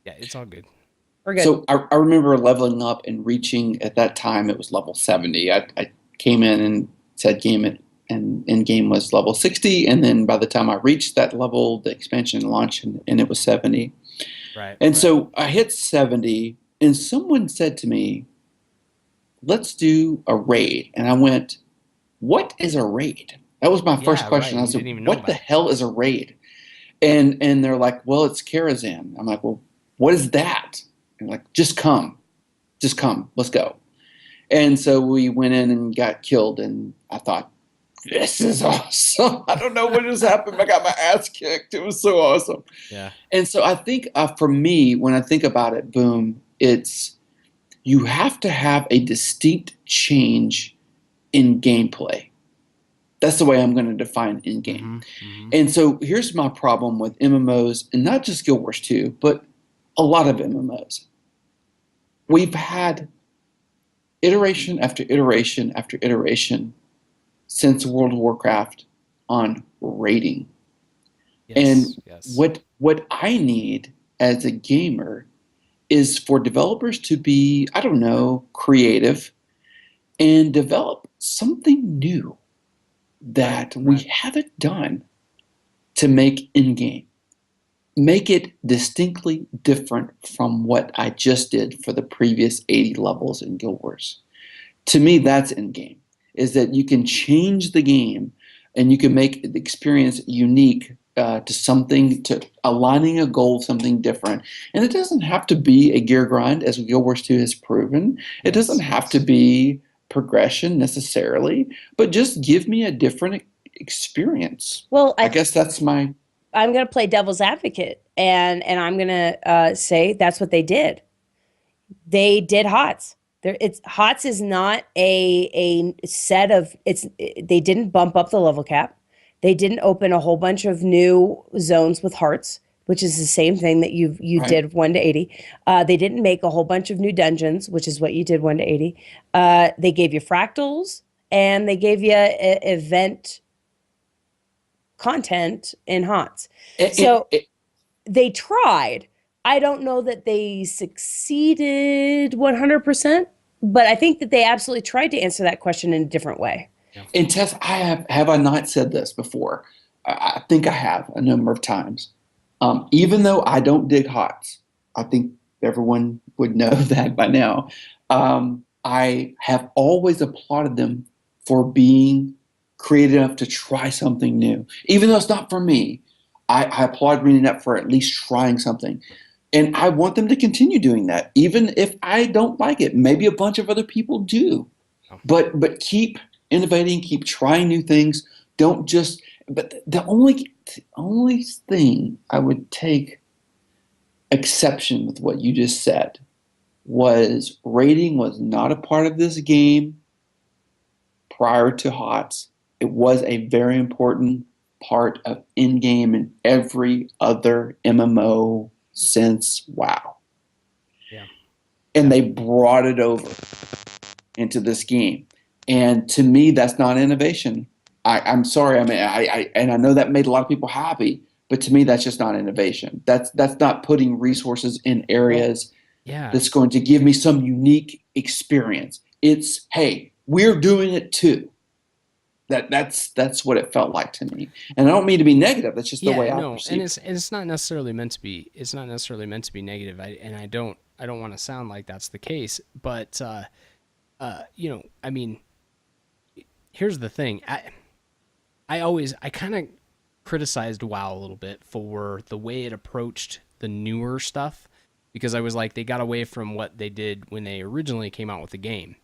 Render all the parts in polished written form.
Yeah, it's all good. We're good. So I remember leveling up and reaching at that time it was level 70. I came in and said game it and in game was level 60, and then by the time I reached that level, the expansion launched and it was 70. Right. And so I hit 70, and someone said to me, "Let's do a raid." And I went, "What is a raid?" That was my first Yeah, question. right. I You said, didn't even know "What the about it. hell is a raid?" And they're like, "Well, it's Karazhan." I'm like, "Well, what is that?" And like, just come, let's go. And so we went in and got killed, and I thought, this is awesome. I don't know what just happened. I got my ass kicked. It was so awesome. Yeah. And so I think for me, when I think about it, boom, it's you have to have a distinct change in gameplay. That's the way I'm going to define in game. Mm-hmm. Mm-hmm. And so here's my problem with MMOs, and not just Guild Wars 2, but a lot of MMOs. We've had iteration after iteration after iteration since World of Warcraft on rating. And Yes. Yes. what I need as a gamer is for developers to be, I don't know, creative and develop something new Right. that we Right. haven't done to make in-game. Make it distinctly different from what I just did for the previous 80 levels in Guild Wars. To me, that's in-game, is that you can change the game and you can make the experience unique to something, to aligning a goal, something different. And it doesn't have to be a gear grind, as Guild Wars 2 has proven. It doesn't Yes. have to Yes. be progression necessarily, but just give me a different experience. Well, I guess that's my. I'm going to play devil's advocate, and I'm going to say that's what they did. They did HOTS. It's HOTS is not a set of it's. They didn't bump up the level cap. They didn't open a whole bunch of new zones with hearts, which is the same thing that you Right. did 1 to 80. They didn't make a whole bunch of new dungeons, which is what you did 1 to 80. They gave you fractals and they gave you event content in HOTS. It, it, So it, they tried. I don't know that they succeeded 100%, but I think that they absolutely tried to answer that question in a different way. Yeah. and Tess, have I not said this before? I think I have a number of times. Even though I don't dig HOTS, I think everyone would know that by now. I have always applauded them for being creative enough to try something new. Even though it's not for me, I applaud reading up for at least trying something. And I want them to continue doing that, even if I don't like it. Maybe a bunch of other people do. Oh, But keep innovating, keep trying new things. Don't just. But the only thing I would take exception with what you just said was rating was not a part of this game prior to HOTS. It was a very important part of in-game and every other MMO since WoW. yeah. And Yeah. they brought it over into this game. And to me, that's not innovation. I'm sorry. I mean, and I know that made a lot of people happy, but to me, that's just not innovation. That's not putting resources in Well, areas yeah. that's going to give me some unique experience. It's, hey, we're doing it too. That's what it felt like to me. And I don't mean to be negative. That's just the Yeah, way I no, and perceive it. it's not necessarily meant to be. It's not necessarily meant to be negative. I don't want to sound like that's the case. But I mean, here's the thing. I kind of criticized WoW a little bit for the way it approached the newer stuff because I was like they got away from what they did when they originally came out with the game.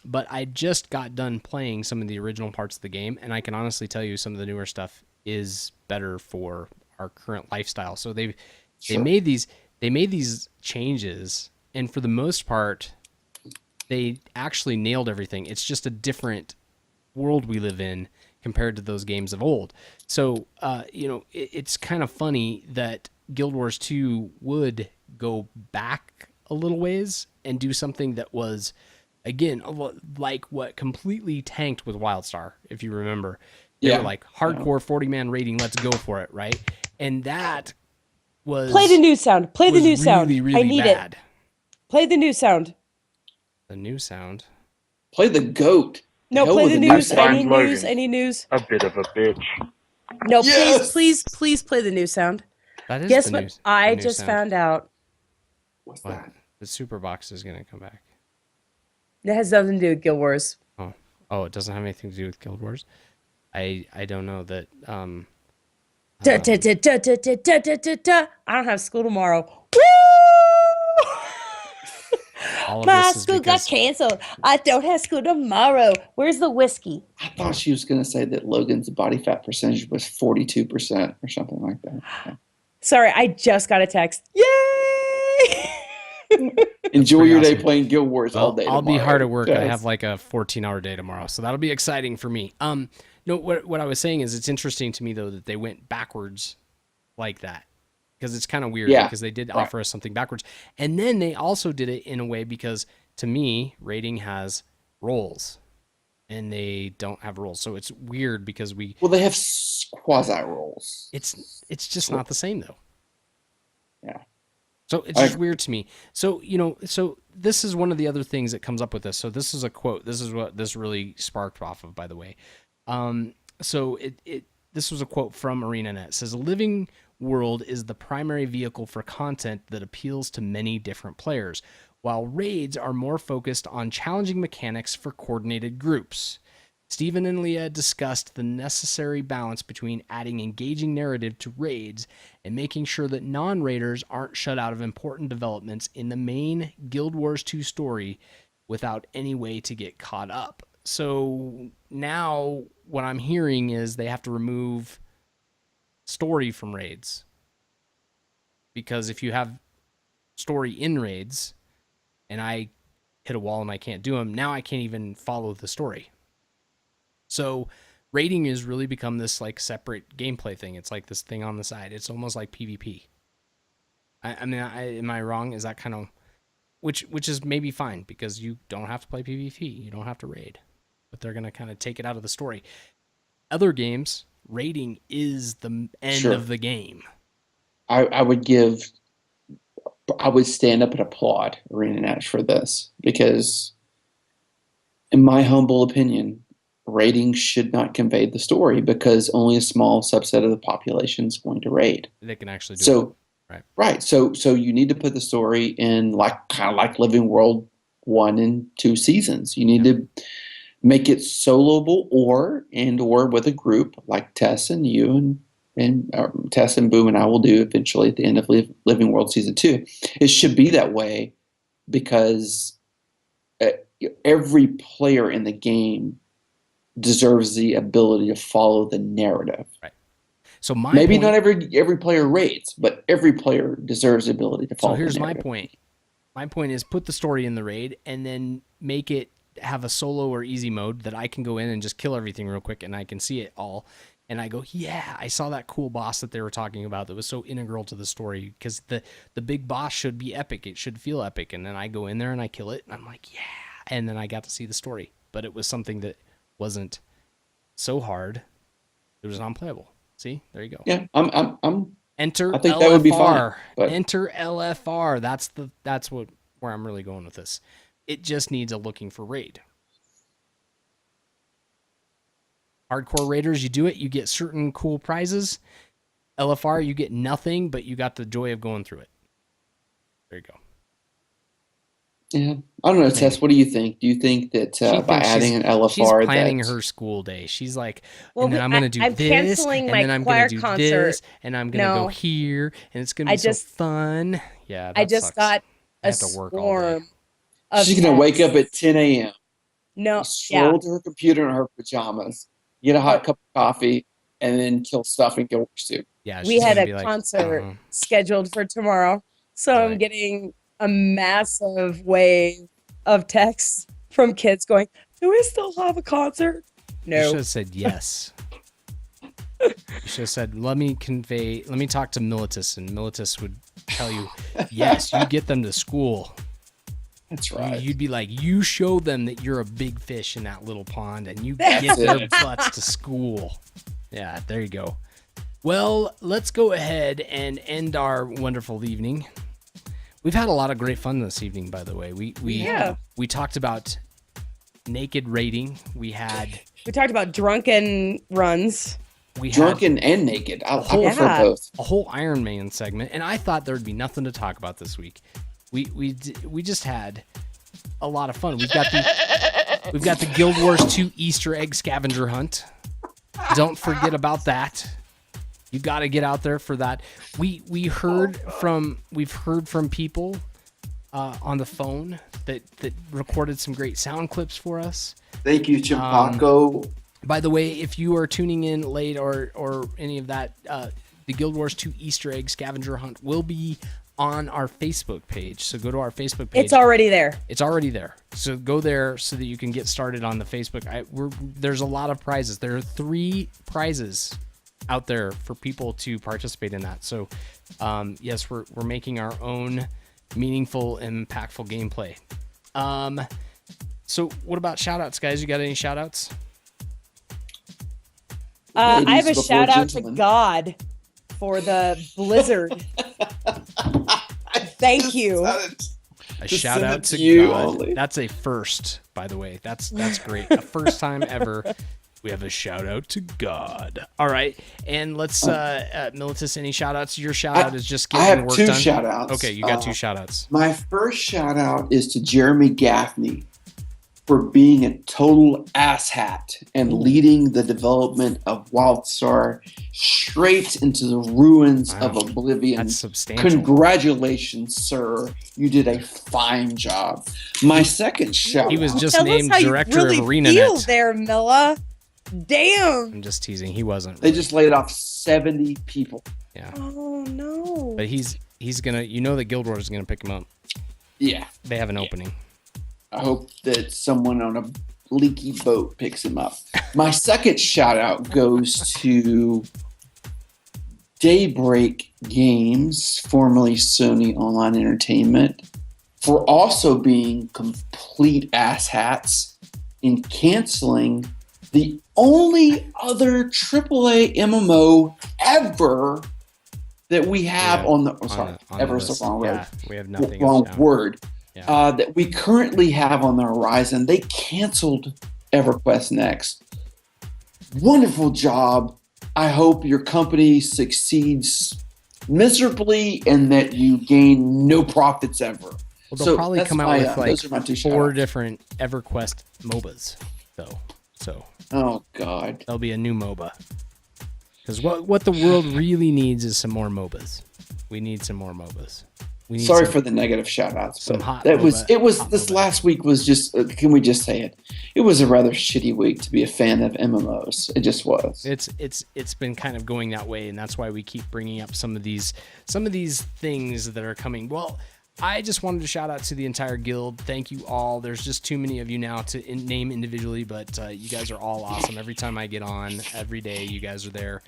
But I just got done playing some of the original parts of the game, and I can honestly tell you some of the newer stuff is better for our current lifestyle. So they Sure. made these changes, and for the most part, they actually nailed everything. It's just a different world we live in compared to those games of old. So it's kind of funny that Guild Wars 2 would go back a little ways and do something that was again like what completely tanked with WildStar, if you remember. They were Yeah. like Yeah. hardcore 40-man rating, let's go for it, right? And that was Play the new sound. Play the was new sound. really, really I need bad. it. Play the new sound. The new sound. Play the goat. No, hell play with the the new news. I sound. need news. I need news. A bit of a bitch. No, Yes! please play the new sound. That is Guess the what? new. I the new just sound. found out. What's What? that? The super box is gonna come back. It has nothing to do with Guild Wars. Oh, it doesn't have anything to do with Guild Wars. I don't know that. Da, da, da, da, da, da, da, da, da, da. I don't have school tomorrow. Woo! All of My this is school got because canceled. I don't have school tomorrow. Where's the whiskey? I thought she was going to say that Logan's body fat percentage was 42% or something like that. Yeah. Sorry, I just got a text. Yay! Enjoy pretty your day awesome. playing Guild Wars all well, day I'll be tomorrow. hard at work. I Yes. have like a 14-hour day tomorrow, so that'll be exciting for me. No, what I was saying is it's interesting to me though that they went backwards like that, because it's kind of weird Yeah, because they did right. offer us something backwards, and then they also did it in a way because to me rating has roles and they don't have roles, so it's weird because Well, they have quasi roles. it's just not the same though. Yeah. So it's I just agree. weird to me. So, so this is one of the other things that comes up with this. So this is a quote. This is what this really sparked off of, by the way. So this was a quote from ArenaNet. It says, "A living world is the primary vehicle for content that appeals to many different players, while raids are more focused on challenging mechanics for coordinated groups. Stephen and Leah discussed the necessary balance between adding engaging narrative to raids and making sure that non-raiders aren't shut out of important developments in the main Guild Wars 2 story without any way to get caught up." So now what I'm hearing is they have to remove story from raids, because if you have story in raids and I hit a wall and I can't do them, now I can't even follow the story. So raiding has really become this like separate gameplay thing. It's like this thing on the side. It's almost like PvP. Am I wrong? Is that kind of which is maybe fine because you don't have to play PvP. You don't have to raid, but they're gonna kind of take it out of the story. Other games, raiding is the end Sure. of the game. I would stand up and applaud ArenaNet for this because, in my humble opinion, raiding should not convey the story because only a small subset of the population is going to raid. They can actually do it. So, Right. right. So you need to put the story in kind of like Living World 1 and 2 seasons. You need to make it soloable or with a group like Tess and you and Tess and Boom and I will do eventually at the end of Living World Season 2. It should be that way because every player in the game deserves the ability to follow the narrative. Right. So Maybe not every player raids, but every player deserves the ability to follow. So here's the my narrative. point. My point is put the story in the raid and then make it have a solo or easy mode that I can go in and just kill everything real quick and I can see it all. And I go, yeah, I saw that cool boss that they were talking about that was so integral to the story because the big boss should be epic. It should feel epic. And then I go in there and I kill it and I'm like, yeah. And then I got to see the story. But it was something that wasn't so hard. It was unplayable. See, there you go. Yeah, I'm Enter I think LFR. that would be fine, but- Enter LFR. That's where I'm really going with this. It just needs a looking for raid. Hardcore raiders, you do it, you get certain cool prizes. LFR, you get nothing, but you got the joy of going through it. There you go. Yeah, I don't know, Tess. What do you think? Do you think that She by thinks adding an she's LFR, planning that her school day. She's like, Well, and then I'm going to do I'm this, canceling and my then I'm choir going to do concert. this, and I'm going to No. go here, and it's going to I be so just- fun. Yeah, that I just sucks. got I a have to work all day. swarm of she's going to wake up texts. at 10 a.m., No, stroll to her computer in her pajamas, get a hot cup of coffee, and then kill stuff and go soup. Yeah, we she's had gonna a be like, concert uh-huh. scheduled for tomorrow. So I'm Right. getting a massive wave of texts from kids going, "Do we still have a concert?" You should No. have said yes. You should have said, let me talk to Militus, and Militus would tell you, yes, you get them to school. That's right. You'd be like, you show them that you're a big fish in that little pond, and you That's get their it. butts to school. Yeah, there you go. Well, let's go ahead and end our wonderful evening. We've had a lot of great fun this evening, by the way. We talked about naked rating. We talked about drunken runs. Drunken and naked. I prefer both. A whole Iron Man segment, and I thought there would be nothing to talk about this week. We just had a lot of fun. We've got the Guild Wars 2 Easter egg scavenger hunt. Don't forget about that. You got to get out there for that. We've heard from people on the phone that recorded some great sound clips for us. Thank you, Chimpaco. By the way, if you are tuning in late or any of that, the Guild Wars 2 Easter egg scavenger hunt will be on our Facebook page. So go to our Facebook page. It's already there. It's already there. So go there so that you can get started on the Facebook. There's a lot of prizes. There are 3 prizes out there for people to participate in that. So yes, we're making our own meaningful, impactful gameplay. So what about shout outs, guys? You got any shout outs? I have a shout out to God for the blizzard. Thank you. A shout out to you God. only. That's a first, by the way. That's great. A first time ever. We have a shout out to God. All right. And let's, Militus, any shout outs? Your shout out is just getting work done. I have 2 shout outs. Okay, you got 2 shout outs. My first shout out is to Jeremy Gaffney for being a total asshat and leading the development of WildStar straight into the ruins of oblivion. That's substantial. Congratulations, sir. You did a fine job. My second shout out. He was just named director of ArenaNet. Feel there, Milla. Damn. I'm just teasing. He wasn't. They just laid off 70 people. Yeah. Oh no. But he's gonna. The Guild Wars is gonna pick him up. Yeah. They have an opening. I hope that someone on a leaky boat picks him up. My second shout out goes to Daybreak Games, formerly Sony Online Entertainment, for also being complete asshats in canceling the only other AAA MMO ever that we have on the wrong word. Yeah, we have nothing. Wrong word. Yeah. That we currently have on the horizon. They canceled EverQuest Next. Wonderful job. I hope your company succeeds miserably and that you gain no profits ever. Well, they'll probably come out with those are my 2 4 shout-outs. different EverQuest MOBAs, though. So. Oh God. There'll be a new MOBA. Because what the world really needs is some more MOBAs. We need some more MOBAs. Sorry for the negative shout-outs. Some hot this MOBA. last week was just, can we just say it? It was a rather shitty week to be a fan of MMOs. It just was. It's been kind of going that way, and that's why we keep bringing up some of these things that are coming. Well, I just wanted to shout out to the entire guild. Thank you all. There's just too many of you now to name individually, but you guys are all awesome. Every time I get on, every day, you guys are there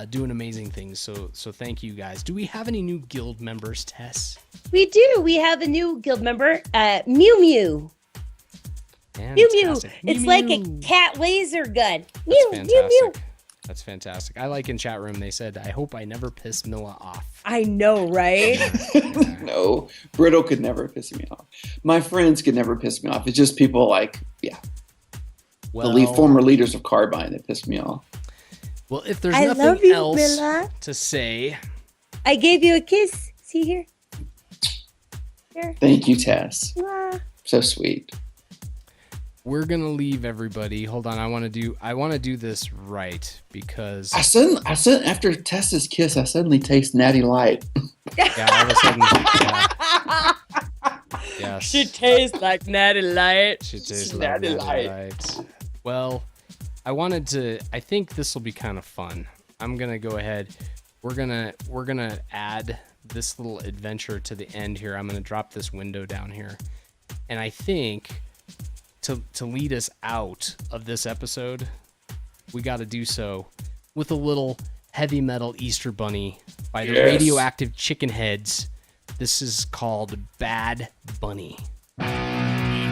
doing amazing things. So thank you guys. Do we have any new guild members, Tess? We do. We have a new guild member, Mew Mew. Mew Mew. It's like a cat laser gun. Mew Mew Mew. That's fantastic. I like in chat room, they said, I hope I never piss Milla off. I know, right? No, Brittle could never piss me off. My friends could never piss me off. It's just people like, the former leaders of Carbine that piss me off. Well, if there's nothing else to say. I gave you a kiss. See here? Here. Thank you, Tess. So sweet. We're gonna leave everybody. Hold on, I want to do this right because I suddenly after Tessa's kiss, I suddenly taste Natty Light. Yeah, all of a sudden. Yeah. Yes. She tastes like Natty Light. She tastes like Natty Light. Well, I think this will be kind of fun. I'm gonna go ahead. We're gonna add this little adventure to the end here. I'm gonna drop this window down here, and I think. To lead us out of this episode, we got to do so with a little heavy metal Easter Bunny by the Radioactive Chicken Heads. This is called Bad Bunny. Bunny.